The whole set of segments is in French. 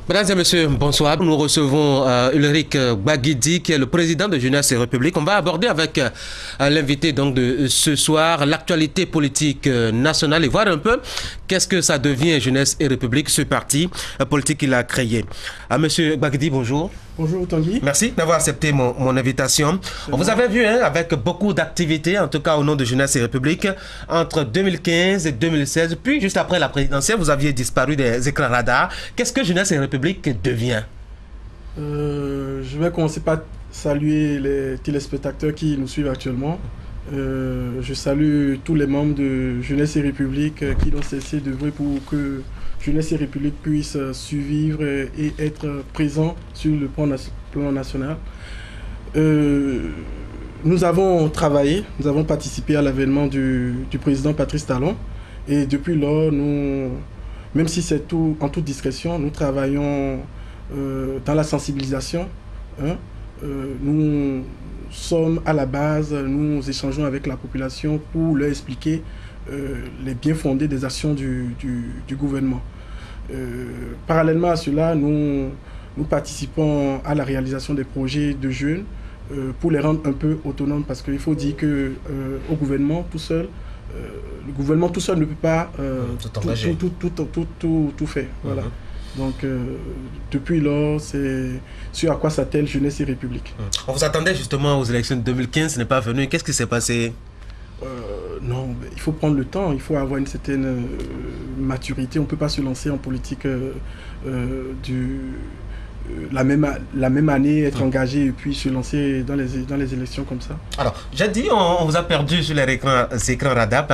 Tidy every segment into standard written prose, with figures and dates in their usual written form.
Mesdames et messieurs, bonsoir. Nous recevons Ulrich Baguidi, qui est le président de Jeunesse et République. On va aborder avec l'invité donc de ce soir l'actualité politique nationale et voir un peu qu'est-ce que ça devient Jeunesse et République, ce parti politique qu'il a créé. Monsieur Baguidi, bonjour. Bonjour Tanguy. Merci d'avoir accepté mon invitation. On vous avait vu avec beaucoup d'activités, en tout cas au nom de Jeunesse et République, entre 2015 et 2016. Puis juste après la présidentielle, vous aviez disparu des écrans radars. Qu'est-ce que Jeunesse et République devient? Je vais commencer par saluer les téléspectateurs qui nous suivent actuellement. Je salue tous les membres de Jeunesse et République qui n'ont cessé d'œuvrer pour que Jeunesse et République puisse survivre et être présent sur le plan national. Nous avons travaillé, nous avons participé à l'avènement du président Patrice Talon. Et depuis lors, même si c'est en toute discrétion, nous travaillons dans la sensibilisation. Nous sommes à la base, nous échangeons avec la population pour leur expliquer les biens fondés des actions du gouvernement. Parallèlement à cela, nous participons à la réalisation des projets de jeunes pour les rendre un peu autonomes, parce qu'il faut dire que au gouvernement tout seul, le gouvernement tout seul ne peut pas tout faire. Voilà. Donc, depuis lors, c'est sur à quoi s'attelle Jeunesse et République. On vous attendait justement aux élections de 2015, ce n'est pas venu. Qu'est-ce qui s'est passé? Non, il faut prendre le temps, il faut avoir une certaine maturité. On ne peut pas se lancer en politique la même année, être engagé et puis se lancer dans les élections comme ça. Alors, j'ai dit, on vous a perdu sur les écrans radars,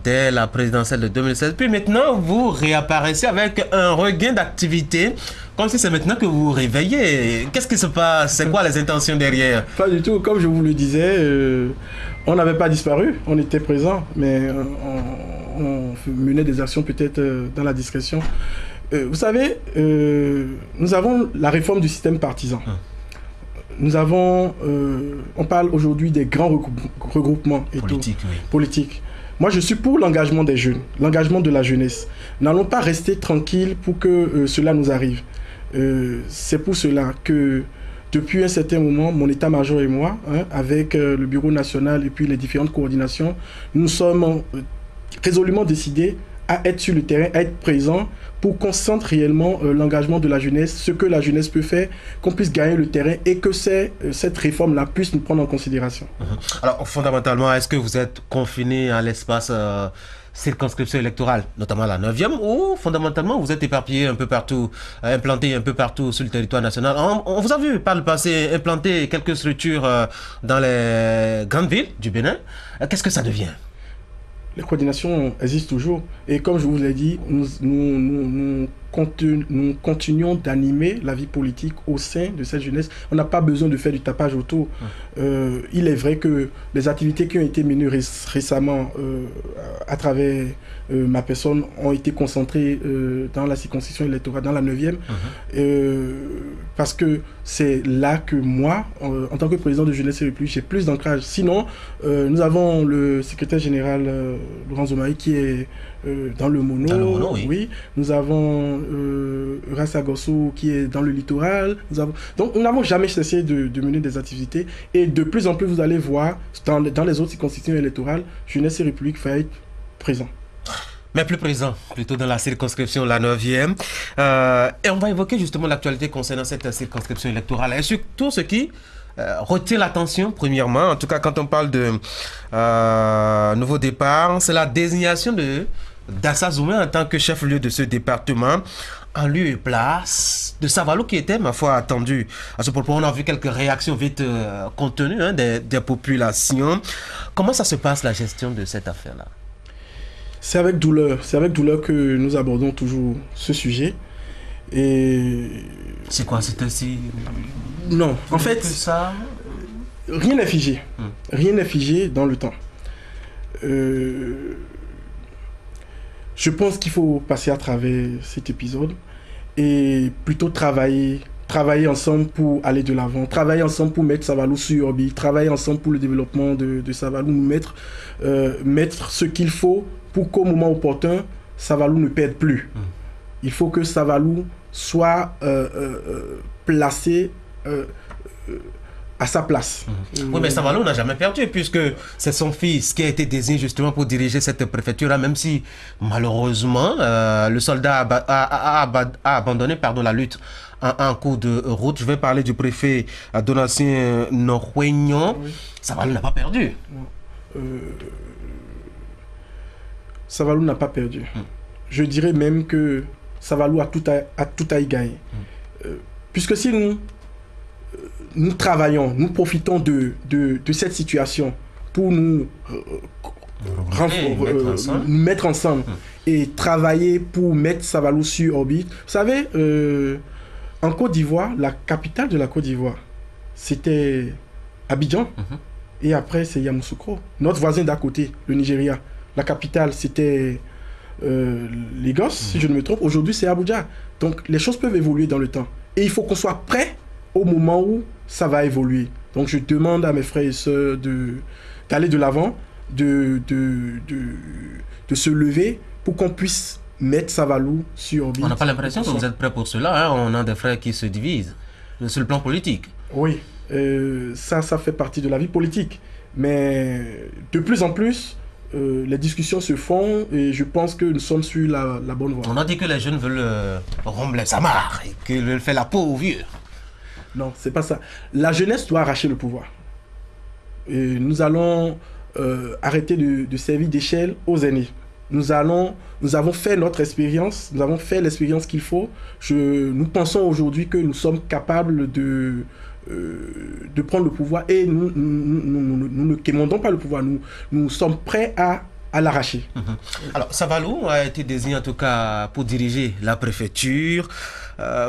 dès la présidentielle de 2016. Puis maintenant, vous réapparaissez avec un regain d'activité, comme si c'est maintenant que vous vous réveillez. Qu'est-ce qui se passe? C'est quoi les intentions derrière? Pas du tout. Comme je vous le disais, on n'avait pas disparu, on était présent, mais on menait des actions peut-être dans la discrétion. Vous savez, nous avons la réforme du système partisan. Nous avons, on parle aujourd'hui des grands regroupements et politiques. Moi, je suis pour l'engagement des jeunes, l'engagement de la jeunesse. N'allons pas rester tranquilles pour que cela nous arrive. C'est pour cela que depuis un certain moment, mon état-major et moi, avec le bureau national et puis les différentes coordinations, nous sommes résolument décidés à être sur le terrain, à être présent pour qu'on sente réellement l'engagement de la jeunesse, ce que la jeunesse peut faire, qu'on puisse gagner le terrain et que cette réforme-là puisse nous prendre en considération. Alors, fondamentalement, est-ce que vous êtes confiné à l'espace circonscription électorale, notamment la 9e, ou fondamentalement vous êtes éparpillé un peu partout, implanté un peu partout sur le territoire national? On vous a vu par le passé implanter quelques structures dans les grandes villes du Bénin. Qu'est-ce que ça devient? Les coordinations existent toujours. Et comme je vous l'ai dit, nous continuons d'animer la vie politique au sein de cette jeunesse. On n'a pas besoin de faire du tapage autour. Il est vrai que les activités qui ont été menées récemment à travers ma personne ont été concentrées dans la circonscription électorale, dans la 9e. Parce que c'est là que moi, en tant que président de Jeunesse et République, j'ai plus d'ancrage. Sinon, nous avons le secrétaire général Laurent Zomaï qui est dans le Mono. Oui. Nous avons Rassa Gossou qui est dans le littoral. Donc, nous n'avons jamais cessé de mener des activités. Et de plus en plus, vous allez voir, dans les autres circonscriptions électorales, Jeunesse et République va être présent. Mais plus présent, plutôt dans la circonscription, la 9e. Et on va évoquer justement l'actualité concernant cette circonscription électorale. Et surtout ce qui retient l'attention, premièrement, en tout cas quand on parle de nouveau départ, c'est la désignation d'Assa Zoumé en tant que chef-lieu de ce département, en lieu et place de Savalou qui était, ma foi, attendu. À ce propos, on a vu quelques réactions vite contenues des populations. Comment ça se passe, la gestion de cette affaire-là? C'est avec douleur que nous abordons toujours ce sujet. Et c'est quoi, c'est ainsi? Non, en fait, ça... rien n'est figé. Rien n'est figé dans le temps. Je pense qu'il faut passer à travers cet épisode et plutôt travailler ensemble pour aller de l'avant, travailler ensemble pour mettre Savalou sur orbite, travailler ensemble pour le développement de Savalou, nous mettre ce qu'il faut pour qu'au moment opportun, Savalou ne perde plus. Il faut que Savalou soit placé à sa place. Oui, mais Savalou n'a jamais perdu, puisque c'est son fils qui a été désigné justement pour diriger cette préfecture-là, même si malheureusement le soldat a abandonné la lutte en cours de route. Je vais parler du préfet Donatien Norhuignon. Oui. Savalou n'a pas perdu. Savalou n'a pas perdu. Je dirais même que Savalou a tout à y gagner. Puisque si nous travaillons, nous profitons de cette situation pour nous mettre ensemble et travailler pour mettre Savalou sur orbite. Vous savez, en Côte d'Ivoire, la capitale de la Côte d'Ivoire, c'était Abidjan. Et après, c'est Yamoussoukro. Notre voisin d'à côté, le Nigeria. La capitale, c'était Lagos, si je ne me trompe. Aujourd'hui, c'est Abuja. Donc, les choses peuvent évoluer dans le temps. Et il faut qu'on soit prêt au moment où ça va évoluer. Donc, je demande à mes frères et sœurs d'aller de l'avant, de se lever pour qu'on puisse mettre Savalou sur orbite. On n'a pas l'impression que vous êtes prêts pour cela. Hein? On a des frères qui se divisent sur le plan politique. Oui, ça fait partie de la vie politique. Mais de plus en plus, les discussions se font et je pense que nous sommes sur la bonne voie. On a dit que les jeunes veulent rompre les amarres et qu'ils veulent faire la peau aux vieux. Non, c'est pas ça. La jeunesse doit arracher le pouvoir. Et nous allons arrêter de servir d'échelle aux aînés. Nous avons fait notre expérience, nous avons fait l'expérience qu'il faut. Nous pensons aujourd'hui que nous sommes capables de prendre le pouvoir et nous ne quémandons pas le pouvoir, nous sommes prêts à l'arracher. Alors, Savalou a été désigné en tout cas pour diriger la préfecture.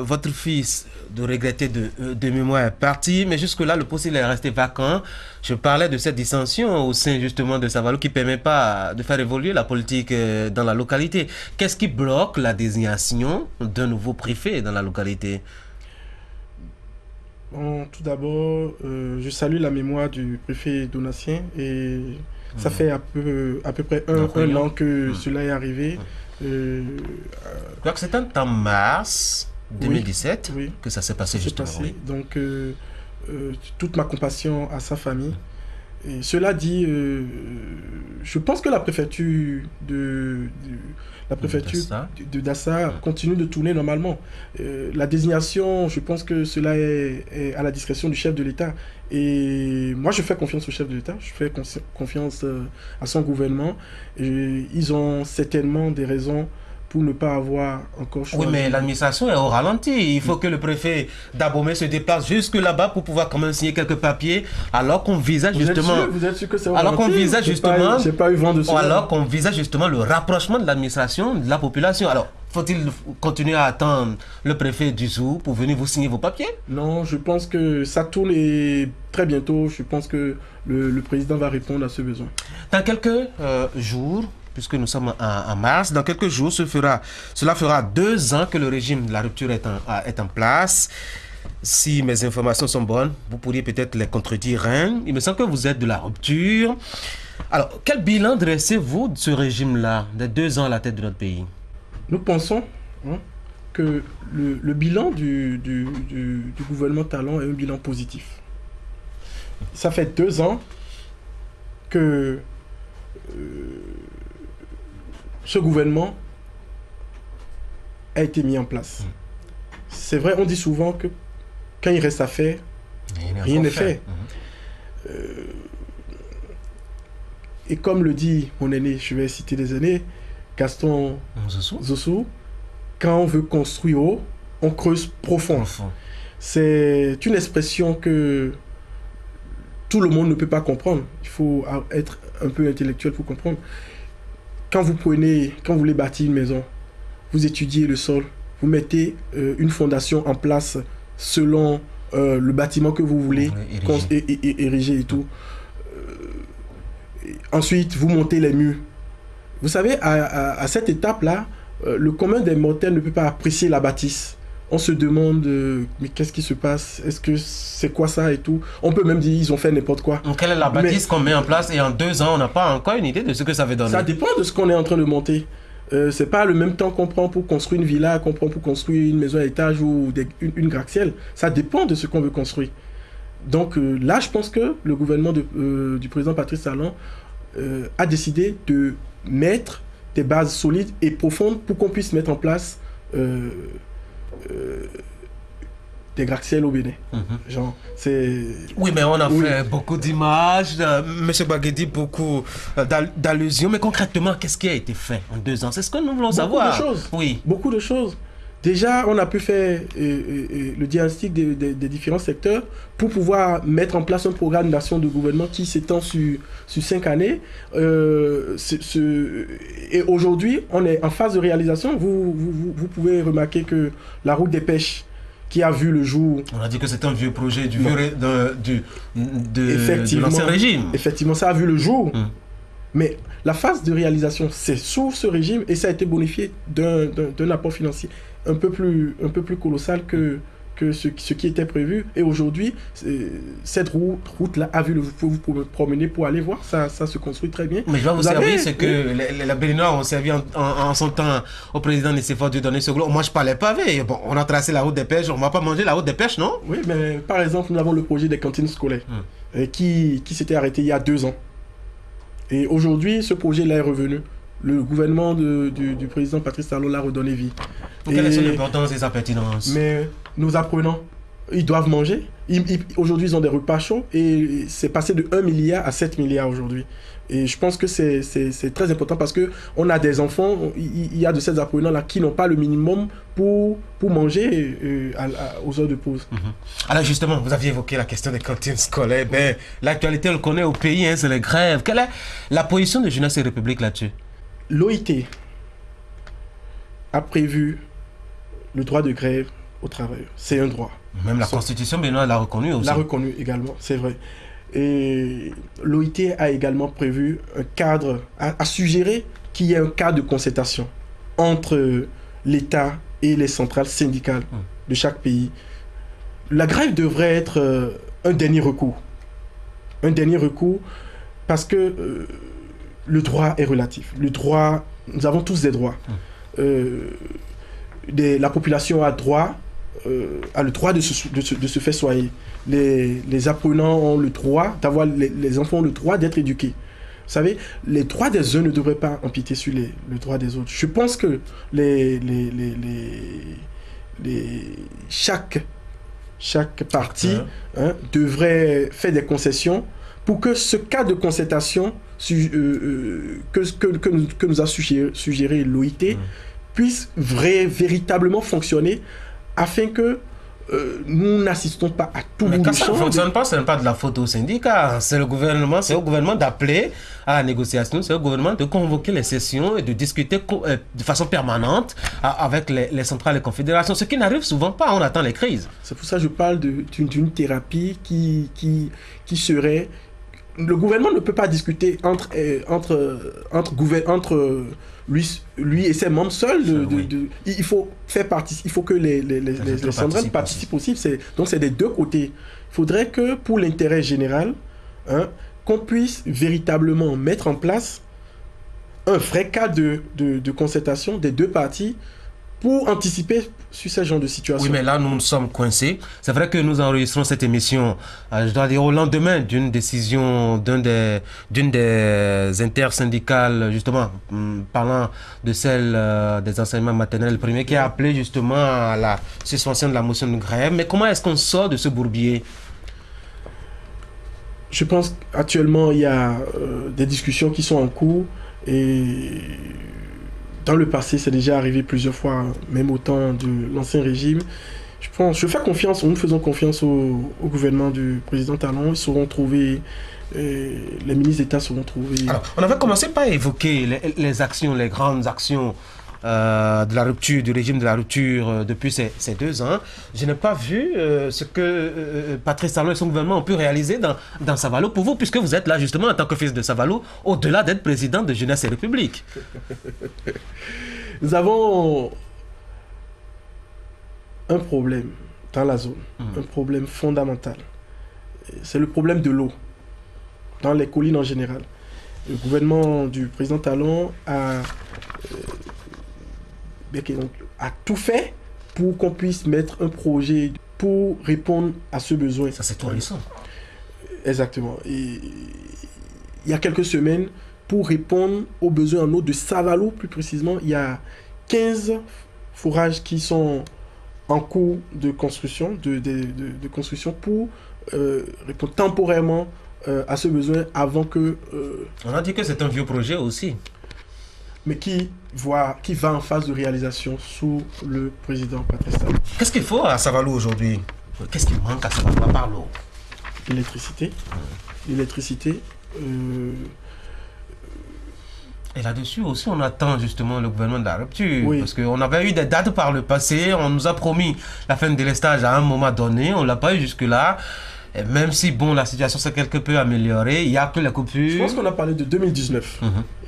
Votre fils, de regretter de mémoire, est parti, mais jusque-là, le poste il est resté vacant. Je parlais de cette dissension au sein justement de Savalou qui ne permet pas de faire évoluer la politique dans la localité. Qu'est-ce qui bloque la désignation d'un nouveau préfet dans la localité? Bon, tout d'abord, je salue la mémoire du préfet Donatien et ça fait à peu près un an que cela est arrivé. Je crois que c'est en mars 2017 que ça s'est passé justement. Donc, toute ma compassion à sa famille. Et cela dit, je pense que la préfecture de Dassa continue de tourner normalement. La désignation, je pense que cela est à la discrétion du chef de l'État. Et moi, je fais confiance au chef de l'État, je fais confiance à son gouvernement. Et ils ont certainement des raisons pour ne pas avoir encore choisi. Oui, mais l'administration est au ralenti. Il faut que le préfet d'Abomey se déplace jusque là-bas pour pouvoir quand même signer quelques papiers, alors qu'on visage justement... Vous êtes sûr que c'est au alors qu'on visage justement... J'ai pas eu vent de cela. Alors qu'on visage justement le rapprochement de l'administration de la population. Alors, faut-il continuer à attendre le préfet du Zou pour venir vous signer vos papiers? Non, je pense que ça tourne et très bientôt, je pense que le président va répondre à ce besoin. Dans quelques jours, puisque nous sommes en mars, dans quelques jours, cela fera 2 ans que le régime de la rupture est en place. Si mes informations sont bonnes, vous pourriez peut-être les contredire. Hein? Il me semble que vous êtes de la rupture. Alors, quel bilan dressez-vous de ce régime-là, des 2 ans à la tête de notre pays? Nous pensons que le bilan du gouvernement Talon est un bilan positif. Ça fait 2 ans que ce gouvernement a été mis en place. C'est vrai, on dit souvent que quand il reste à faire, rien n'est fait. Et comme le dit mon aîné, je vais citer des aînés, Gaston Zossou, quand on veut construire haut, on creuse profond. C'est une expression que tout le monde ne peut pas comprendre. Il faut être un peu intellectuel pour comprendre. Quand vous voulez bâtir une maison, vous étudiez le sol, vous mettez une fondation en place selon le bâtiment que vous voulez ériger et tout. Ensuite, vous montez les murs. Vous savez, à cette étape-là, le commun des mortels ne peut pas apprécier la bâtisse. On se demande, mais qu'est-ce qui se passe? Est-ce que c'est quoi ça et tout? On peut même dire, ils ont fait n'importe quoi. Donc, quelle est la bâtisse qu'on met en place et en 2 ans, on n'a pas encore une idée de ce que ça va donner? Ça dépend de ce qu'on est en train de monter. C'est pas le même temps qu'on prend pour construire une villa, qu'on prend pour construire une maison à étage ou une gratte-ciel. Ça dépend de ce qu'on veut construire. Donc là, je pense que le gouvernement du président Patrice Talon a décidé de mettre des bases solides et profondes pour qu'on puisse mettre en place des gratte-ciel au Bénin. Genre, c'est... Oui, mais on a fait beaucoup d'images, M. Baguedi, beaucoup d'allusions, mais concrètement, qu'est-ce qui a été fait en 2 ans? C'est ce que nous voulons savoir. Beaucoup de choses. Oui. Beaucoup de choses. Déjà, on a pu faire le diagnostic des différents secteurs pour pouvoir mettre en place un programme d'action de gouvernement qui s'étend sur 5 années. Et aujourd'hui, on est en phase de réalisation. Vous pouvez remarquer que la route des pêches qui a vu le jour... On a dit que c'était un vieux projet de l'ancien régime. Effectivement, ça a vu le jour. Mais la phase de réalisation, c'est sous ce régime et ça a été bonifié d'un apport financier un peu plus colossal que ce qui était prévu. Et aujourd'hui, cette route-là a vu le jour. Vous pouvez vous promener pour aller voir, ça se construit très bien. Mais je vais vous servir, c'est que les Béninois ont servi en son temps au président Nicéphore Dieudonné Soglo. Moi, je parlais pavé. Bon, on a tracé la route des pêches, on ne va pas manger la route des pêches, non? Oui, mais par exemple, nous avons le projet des cantines scolaires qui s'était arrêté il y a 2 ans. Et aujourd'hui, ce projet-là est revenu. Le gouvernement du président Patrice Talon l'a redonné vie. Quelle est son importance et sa pertinence? Mais nos apprenants, ils doivent manger. Aujourd'hui, ils ont des repas chauds et c'est passé de 1 milliard à 7 milliards aujourd'hui. Et je pense que c'est très important parce qu'on a des enfants, il y a de ces apprenants-là qui n'ont pas le minimum pour manger aux heures de pause. Alors justement, vous aviez évoqué la question des cantines scolaires. Ben, l'actualité, on le connaît au pays, hein, c'est les grèves. Quelle est la position de Jeunesse et République là-dessus? L'OIT a prévu le droit de grève aux travailleurs. C'est un droit. Même la Constitution béninoise l'a reconnu aussi. L'a reconnu également, c'est vrai. Et l'OIT a également prévu un cadre, a suggéré qu'il y ait un cadre de concertation entre l'État et les centrales syndicales de chaque pays. La grève devrait être un dernier recours. Un dernier recours parce que le droit est relatif. Le droit, nous avons tous des droits. La population a le droit de se faire soigner. Les apprenants ont le droit d'avoir, les enfants ont le droit d'être éduqués. Vous savez, les droits des uns ne devraient pas empiéter sur les droits des autres. Je pense que chaque parti devrait faire des concessions pour que ce cas de concertation que nous a suggéré l'OIT puisse véritablement fonctionner afin que nous n'assistons pas à tout bout de champ. Mais quand ça ne fonctionne pas, ce n'est pas de la faute au syndicat. C'est au gouvernement d'appeler à la négociation, c'est au gouvernement de convoquer les sessions et de discuter de façon permanente avec les centrales et confédérations, ce qui n'arrive souvent pas, on attend les crises. C'est pour ça que je parle d'une thérapie qui serait... Le gouvernement ne peut pas discuter entre lui et ses membres seuls. Il faut faire partie, il faut que les centrales participent aussi. Donc c'est des deux côtés. Il faudrait que pour l'intérêt général, qu'on puisse véritablement mettre en place un vrai cadre de concertation des deux parties pour anticiper sur ce genre de situation. Oui, mais là, nous sommes coincés. C'est vrai que nous enregistrons cette émission, je dois dire, au lendemain d'une décision d'une des intersyndicales, justement, parlant de celle des enseignements maternels primés, qui a appelé justement à la suspension de la motion de grève. Mais comment est-ce qu'on sort de ce bourbier? Je pense qu'actuellement, il y a des discussions qui sont en cours et... Dans le passé, c'est déjà arrivé plusieurs fois, même au temps de l'ancien régime. Je fais confiance, nous faisons confiance au gouvernement du président Talon. Ils sauront trouver, les ministres d'État sauront trouver... Alors, on avait commencé par évoquer les actions, les grandes actions de la rupture, du régime de la rupture depuis ces 2 ans. Je n'ai pas vu ce que Patrice Talon et son gouvernement ont pu réaliser dans Savalo pour vous, puisque vous êtes là justement en tant que fils de Savalo, au-delà d'être président de Jeunesse et République. Nous avons un problème dans la zone, un problème fondamental. C'est le problème de l'eau, dans les collines en général. Le gouvernement du président Talon a a tout fait pour qu'on puisse mettre un projet pour répondre à ce besoin. Ça, c'est tout récent. Exactement. Et il y a quelques semaines, pour répondre aux besoins en eau de Savalo, plus précisément, il y a 15 forages qui sont en cours de construction, de construction pour répondre temporairement à ce besoin avant que... On a dit que c'est un vieux projet aussi. Mais qui va en phase de réalisation sous le président Patrice Talon. Qu'est-ce qu'il faut à Savalo aujourd'hui? Qu'est-ce qui manque à Savalo à part l'eau? L'électricité. L'électricité. Et là-dessus aussi, on attend justement le gouvernement de la rupture. Oui. Parce qu'on avait eu des dates par le passé, on nous a promis la fin de délestage à un moment donné, on ne l'a pas eu jusque-là. Et même si, bon, la situation s'est quelque peu améliorée, il n'y a que la coupure. Je pense qu'on a parlé de 2019.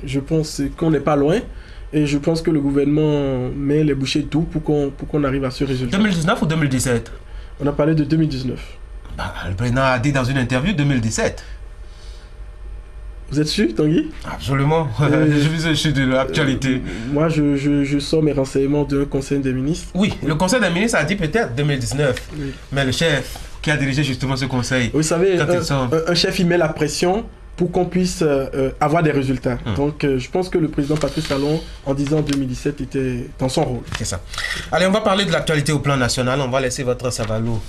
Je pense qu'on n'est pas loin. Et je pense que le gouvernement met les bouchées doubles pour qu'on arrive à ce résultat. 2019 ou 2017? On a parlé de 2019. Bah, le président a dit dans une interview 2017. Vous êtes sûr, Tanguy? Absolument. Je suis de l'actualité. Moi, je sors mes renseignements d'un conseil des ministres. Oui, le conseil des ministres a dit peut-être 2019. Oui. Mais le chef qui a dirigé justement ce conseil... Vous savez, un chef, il met la pression pour qu'on puisse avoir des résultats. Donc, je pense que le président Patrice Talon, en disant 2017, était dans son rôle. C'est ça. Allez, on va parler de l'actualité au plan national. On va laisser votre Savalo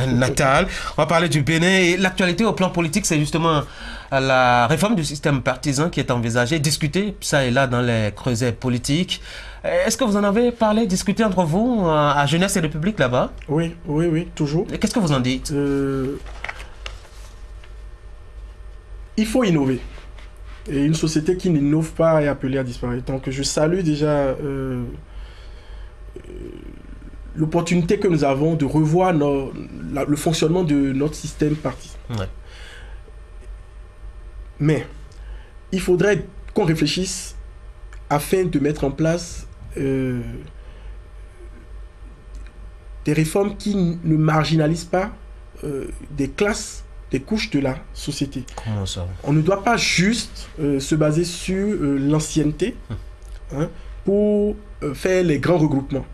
natal. On va parler du Bénin. Et l'actualité au plan politique, c'est justement la réforme du système partisan qui est envisagée, discutée, ça et là, dans les creusets politiques. Est-ce que vous en avez parlé, discuté entre vous, à Jeunesse et République, là-bas? Oui, toujours. Qu'est-ce que vous en dites? Il faut innover. Et une société qui n'innove pas est appelée à disparaître. Donc je salue déjà l'opportunité que nous avons de revoir le fonctionnement de notre système partisan. Ouais. Mais il faudrait qu'on réfléchisse afin de mettre en place des réformes qui ne marginalisent pas des classes, des couches de la société. Comment ça? On ne doit pas juste se baser sur l'ancienneté pour faire les grands regroupements.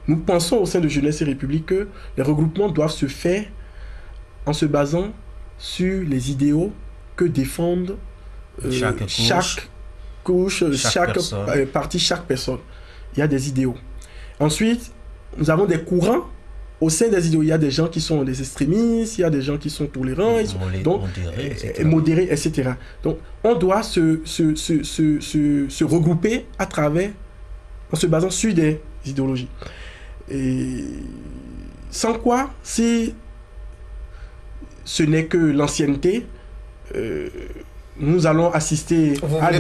Nous pensons au sein de Jeunesse et République que les regroupements doivent se faire en se basant sur les idéaux que défendent chaque couche, chaque parti, chaque personne. Il y a des idéaux. Ensuite, nous avons des courants. Au sein des idéaux, il y a des gens qui sont des extrémistes, il y a des gens qui sont tolérants, modérés, etc. Donc, on doit se regrouper à travers, en se basant sur des idéologies. Et sans quoi, si ce n'est que l'ancienneté, nous allons assister à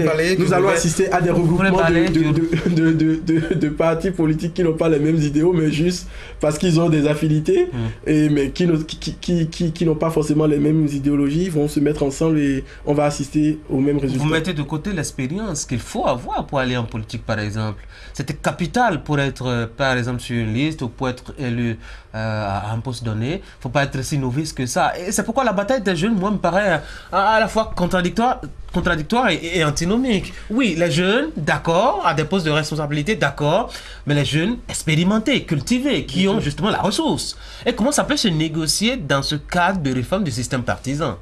des regroupements de partis politiques qui n'ont pas les mêmes idéaux, mais juste parce qu'ils ont des affinités, mais qui n'ont pas forcément les mêmes idéologies, ils vont se mettre ensemble et on va assister aux mêmes résultats. Vous mettez de côté l'expérience qu'il faut avoir pour aller en politique, par exemple. C'était capital pour être, par exemple, sur une liste ou pour être élu à un poste donné. Il ne faut pas être si novice que ça. Et c'est pourquoi la bataille des jeunes, moi, me paraît à la fois contradictoire et antinomique. Oui, les jeunes, d'accord, à des postes de responsabilité, d'accord, mais les jeunes expérimentés, cultivés, qui ont justement la ressource. Et comment ça peut se négocier dans ce cadre de réforme du système partisan?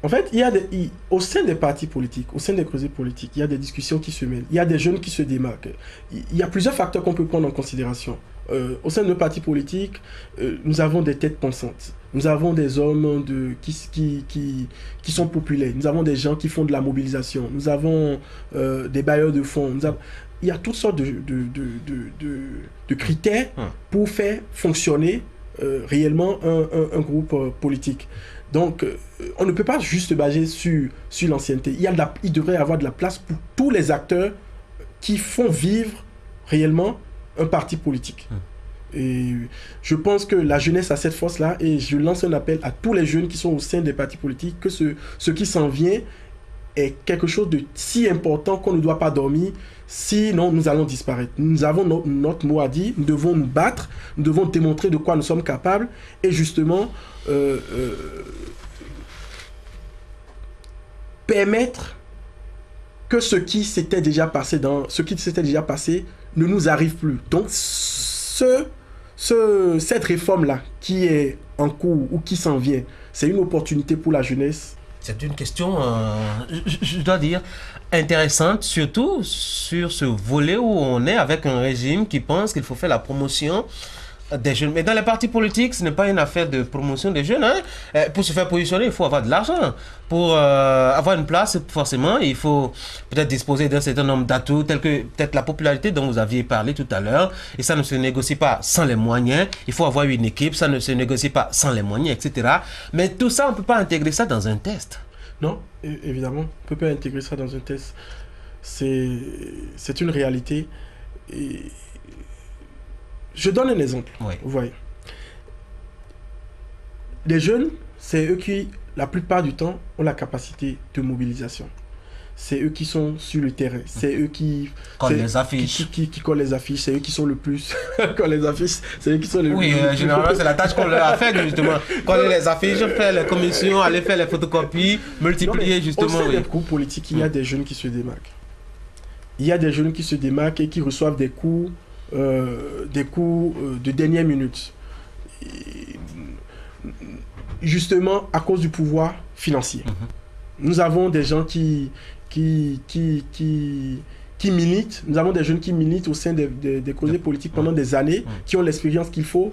En fait, au sein des partis politiques, au sein des creusets politiques, il y a des discussions qui se mêlent. Il y a des jeunes qui se démarquent. Il y a plusieurs facteurs qu'on peut prendre en considération. Au sein de nos partis politiques, nous avons des têtes pensantes. Nous avons des hommes qui sont populaires. Nous avons des gens qui font de la mobilisation. Nous avons des bailleurs de fonds. Il y a toutes sortes de critères pour faire fonctionner réellement un groupe politique. Donc, on ne peut pas juste se baser sur l'ancienneté. Il devrait y avoir de la place pour tous les acteurs qui font vivre réellement un parti politique. Et je pense que la jeunesse a cette force-là et je lance un appel à tous les jeunes qui sont au sein des partis politiques que ce qui s'en vient est quelque chose de si important qu'on ne doit pas dormir, sinon nous allons disparaître. Nous avons notre mot à dire, nous devons nous battre, nous devons démontrer de quoi nous sommes capables et justement permettre que ce qui s'était déjà passé ne nous arrive plus. Donc, cette réforme-là qui est en cours ou qui s'en vient, c'est une opportunité pour la jeunesse. C'est une question, je dois dire, intéressante, surtout sur ce volet où on est avec un régime qui pense qu'il faut faire la promotion des jeunes. Mais dans les partis politiques, ce n'est pas une affaire de promotion des jeunes. Hein. Pour se faire positionner, il faut avoir de l'argent. Pour avoir une place, forcément, il faut peut-être disposer d'un certain nombre d'atouts, tels que peut-être la popularité dont vous aviez parlé tout à l'heure. Et ça ne se négocie pas sans les moyens. Il faut avoir une équipe, ça ne se négocie pas sans les moyens, etc. Mais tout ça, on ne peut pas intégrer ça dans un test. Non, évidemment, on ne peut pas intégrer ça dans un test. C'est une réalité. Et je donne un exemple. Oui. Vous voyez. Les jeunes, c'est eux qui, la plupart du temps, ont la capacité de mobilisation. C'est eux qui sont sur le terrain. C'est eux qui collent les affiches. Qui collent les affiches. C'est eux qui sont le plus. Collent les affiches. C'est eux qui sont les plus. Oui, généralement, c'est la tâche qu'on leur a fait, justement. Coller les affiches, faire les commissions, aller faire les photocopies, multiplier, justement. Au sein des groupes politiques, il y a des jeunes qui se démarquent. Il y a des jeunes qui se démarquent et qui reçoivent des coups de dernière minute. Et justement, à cause du pouvoir financier. Nous avons des gens qui militent, nous avons des jeunes qui militent au sein des causées politiques pendant des années, qui ont l'expérience qu'il faut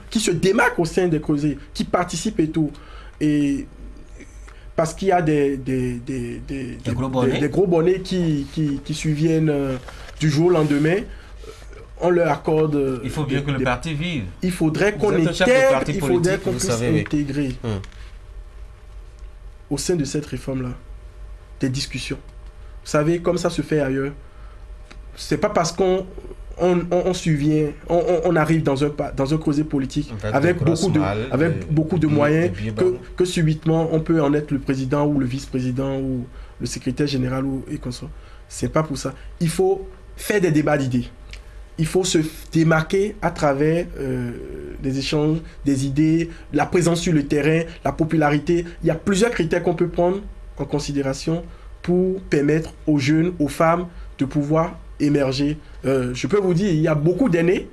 qui se démarquent au sein des causées, qui participent et tout. Et parce qu'il y a des gros bonnets qui surviennent du jour au lendemain, on leur accorde... Il faut bien que le parti vive. Il faudrait qu'on puisse intégrer au sein de cette réforme-là des discussions. Vous savez, comme ça se fait ailleurs, c'est pas parce qu'on arrive dans un causé politique avec beaucoup de moyens que subitement on peut en être le président ou le vice-président ou le secrétaire général et comme ça. C'est pas pour ça. Il faut faire des débats d'idées. Il faut se démarquer à travers des échanges, des idées, la présence sur le terrain, la popularité. Il y a plusieurs critères qu'on peut prendre en considération pour permettre aux jeunes, aux femmes de pouvoir émerger. Je peux vous dire, il y a beaucoup d'aînés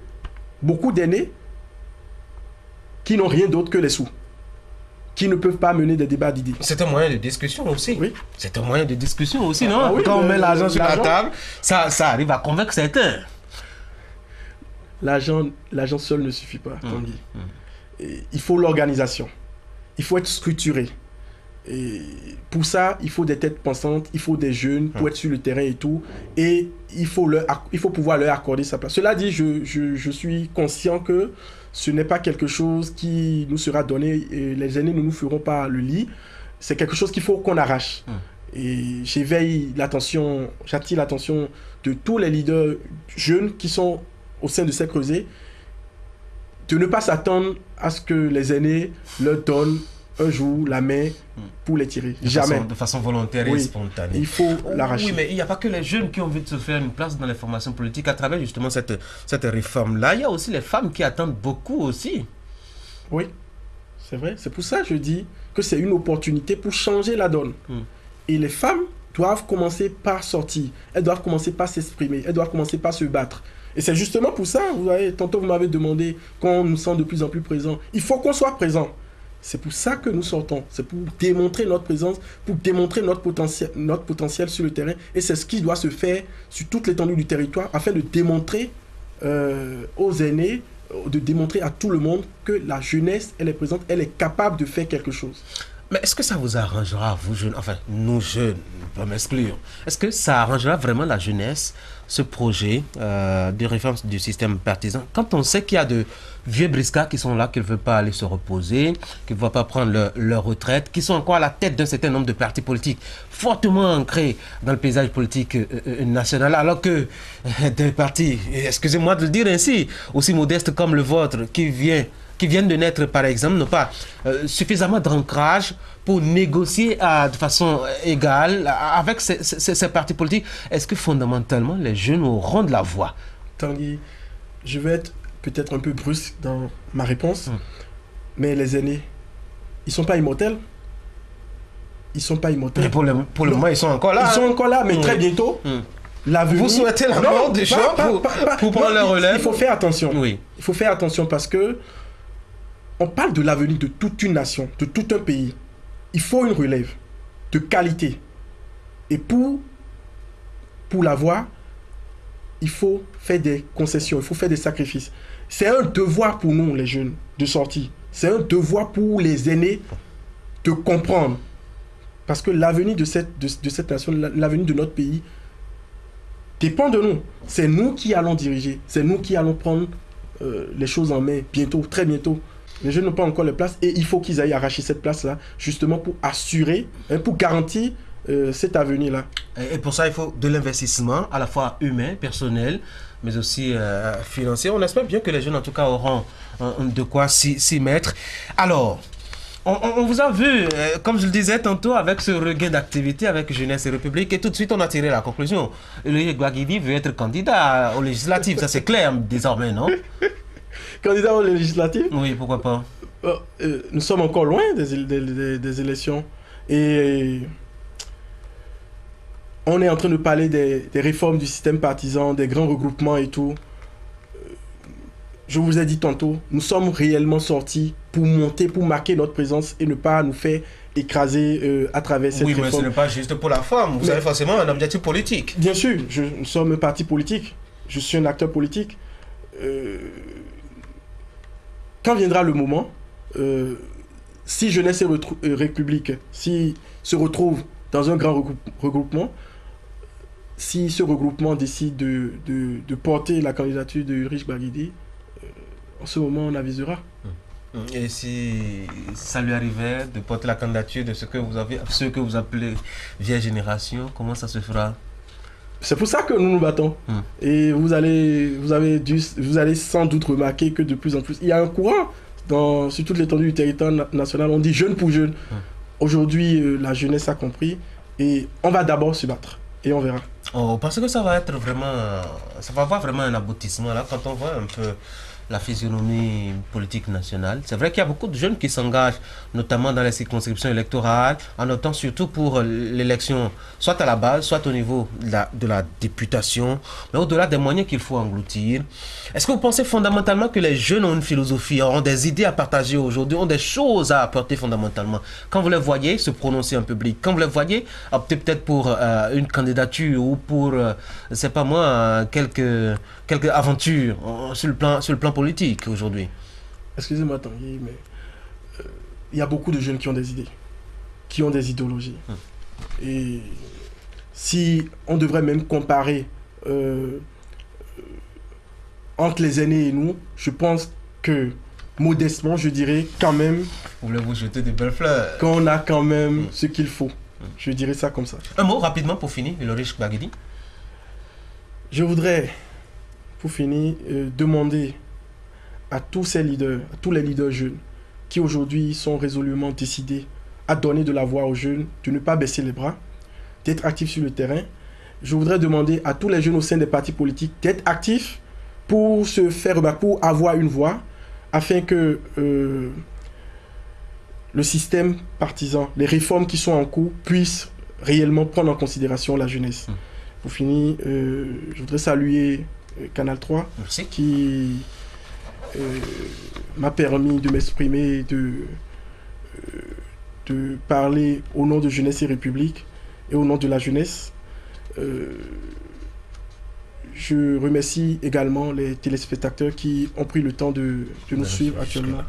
qui n'ont rien d'autre que les sous, qui ne peuvent pas mener des débats d'idées. C'est un moyen de discussion aussi. Oui. C'est un moyen de discussion aussi, non? Oui, quand on met l'argent sur la table, ça arrive à convaincre certains. L'argent seul ne suffit pas, Tanguy. Il faut l'organisation. Il faut être structuré. Et pour ça, il faut des têtes pensantes, il faut des jeunes pour être sur le terrain et tout. Et il faut pouvoir leur accorder sa place. Cela dit, je suis conscient que ce n'est pas quelque chose qui nous sera donné. Et les aînés ne nous feront pas le lit. C'est quelque chose qu'il faut qu'on arrache. Et j'attire l'attention de tous les leaders jeunes qui sont au sein de ces creusets, de ne pas s'attendre à ce que les aînés leur donnent un jour la main pour les tirer. Jamais. De façon volontaire et spontanée. Il faut l'arracher. Oui, mais il n'y a pas que les jeunes qui ont envie de se faire une place dans les formations politiques à travers justement cette réforme-là. Il y a aussi les femmes qui attendent beaucoup aussi. Oui, c'est vrai. C'est pour ça que je dis que c'est une opportunité pour changer la donne. Et les femmes doivent commencer par sortir. Elles doivent commencer par s'exprimer. Elles doivent commencer par se battre. Et c'est justement pour ça, vous voyez, tantôt vous m'avez demandé qu'on nous sent de plus en plus présents. Il faut qu'on soit présent. C'est pour ça que nous sortons. C'est pour démontrer notre présence, pour démontrer notre potentiel sur le terrain. Et c'est ce qui doit se faire sur toute l'étendue du territoire afin de démontrer aux aînés, de démontrer à tout le monde que la jeunesse, elle est présente, elle est capable de faire quelque chose. Mais est-ce que ça vous arrangera, vous jeunes, enfin nous jeunes, pas m'exclure, est-ce que ça arrangera vraiment la jeunesse, ce projet de réforme du système partisan, quand on sait qu'il y a de vieux briscards qui sont là, qui ne veulent pas aller se reposer, qui ne veulent pas prendre leur retraite, qui sont encore à la tête d'un certain nombre de partis politiques fortement ancrés dans le paysage politique national, alors que des partis, excusez-moi de le dire ainsi, aussi modestes comme le vôtre, qui viennent de naître, par exemple, n'ont pas suffisamment d'ancrage pour négocier de façon égale avec ces partis politiques. Est-ce que fondamentalement, les jeunes auront de la voix? Tanguy, je vais être peut-être un peu brusque dans ma réponse, mais les aînés, ils ne sont pas immortels. ils ne sont pas immortels. Mais pour le moment, ils sont encore là. Ils sont encore là, mais très bientôt, l'avenir... Vous souhaitez la mort des gens pour prendre leur relève? Il faut faire attention. Oui. Il faut faire attention parce que on parle de l'avenir de toute une nation, de tout un pays. Il faut une relève de qualité. Et pour l'avoir, il faut faire des concessions, il faut faire des sacrifices. C'est un devoir pour nous, les jeunes, de sortir. C'est un devoir pour les aînés de comprendre. Parce que l'avenir de cette nation, l'avenir de notre pays, dépend de nous. C'est nous qui allons diriger. C'est nous qui allons prendre les choses en main bientôt, très bientôt. Les jeunes n'ont pas encore les places et il faut qu'ils aillent arracher cette place-là, justement pour assurer, pour garantir cet avenir-là. Et pour ça, il faut de l'investissement, à la fois humain, personnel, mais aussi financier. On espère bien que les jeunes, en tout cas, auront de quoi s'y mettre. Alors, on vous a vu, comme je le disais tantôt, avec ce regain d'activité avec Jeunesse et République, et tout de suite, on a tiré la conclusion. Le Gbagidi veut être candidat aux législatives, ça c'est clair désormais, non? Candidat aux législatives? Oui, pourquoi pas? Nous sommes encore loin des élections. Et on est en train de parler des réformes du système partisan, des grands regroupements et tout. Je vous ai dit tantôt, nous sommes réellement sortis pour monter, pour marquer notre présence et ne pas nous faire écraser à travers cette réforme. Oui, mais ce n'est pas juste pour la forme. Vous avez forcément un objectif politique. Bien sûr, nous sommes un parti politique. Je suis un acteur politique. Quand viendra le moment, si Jeunesse et République se retrouve dans un grand regroupement, si ce regroupement décide de porter la candidature de Ulrich Gbagidi, en ce moment on avisera. Et si ça lui arrivait de porter la candidature de ce que vous appelez vieille génération, comment ça se fera? C'est pour ça que nous nous battons. Et vous allez sans doute remarquer que de plus en plus, il y a un courant sur toute l'étendue du territoire national. On dit jeune pour jeune. Aujourd'hui, la jeunesse a compris et on va d'abord se battre et on verra. Oh, parce que ça va être vraiment, ça va avoir vraiment un aboutissement là quand on voit un peu la physionomie politique nationale. C'est vrai qu'il y a beaucoup de jeunes qui s'engagent, notamment dans les circonscriptions électorales, en optant surtout pour l'élection, soit à la base, soit au niveau de la députation, mais au-delà des moyens qu'il faut engloutir. Est-ce que vous pensez fondamentalement que les jeunes ont une philosophie, ont des idées à partager aujourd'hui, ont des choses à apporter fondamentalement? Quand vous les voyez se prononcer en public, quand vous les voyez opter peut-être pour une candidature ou pour, c'est pas moi, quelques aventures sur le plan politique aujourd'hui. Excusez-moi Tanguy, mais il y a beaucoup de jeunes qui ont des idées, qui ont des idéologies. Et si on devrait même comparer entre les aînés et nous, je pense que modestement, je dirais quand même... Vous voulez vous jeter des belles fleurs? Qu'on a quand même ce qu'il faut. Je dirais ça comme ça. Un mot rapidement pour finir, Ulrich Gbagidi. Je voudrais, pour finir, demander à tous ces leaders, à tous les leaders jeunes, qui aujourd'hui sont résolument décidés à donner de la voix aux jeunes, de ne pas baisser les bras, d'être actifs sur le terrain. Je voudrais demander à tous les jeunes au sein des partis politiques d'être actifs pour se faire, pour avoir une voix, afin que le système partisan, les réformes qui sont en cours, puissent réellement prendre en considération la jeunesse. Pour finir, je voudrais saluer Canal 3. Merci. Qui m'a permis de m'exprimer, de parler au nom de Jeunesse et République et au nom de la jeunesse. Je remercie également les téléspectateurs qui ont pris le temps de nous suivre actuellement.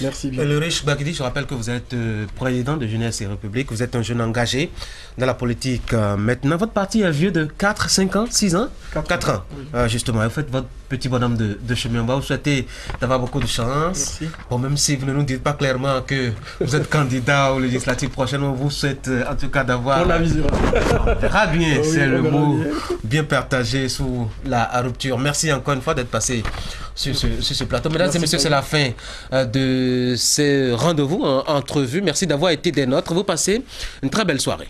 Merci bien. Ulrich Gbagidi, je rappelle que vous êtes président de Jeunesse et République, vous êtes un jeune engagé dans la politique. Maintenant, votre parti est vieux de 4, 5 ans, 6 ans 4 ans, oui. Justement, vous faites votre petit bonhomme de chemin. On va vous souhaiter d'avoir beaucoup de chance. Merci. Bon, même si vous ne nous dites pas clairement que vous êtes candidat aux législatives prochaines, on vous souhaite en tout cas d'avoir... On avisera. On verra bien, oui, c'est le mot bien. bien partagé sous la rupture. Merci encore une fois d'être passé sur ce plateau. Mesdames et messieurs, c'est la fin de ce rendez-vous, entrevue. Merci d'avoir été des nôtres. Vous passez une très belle soirée.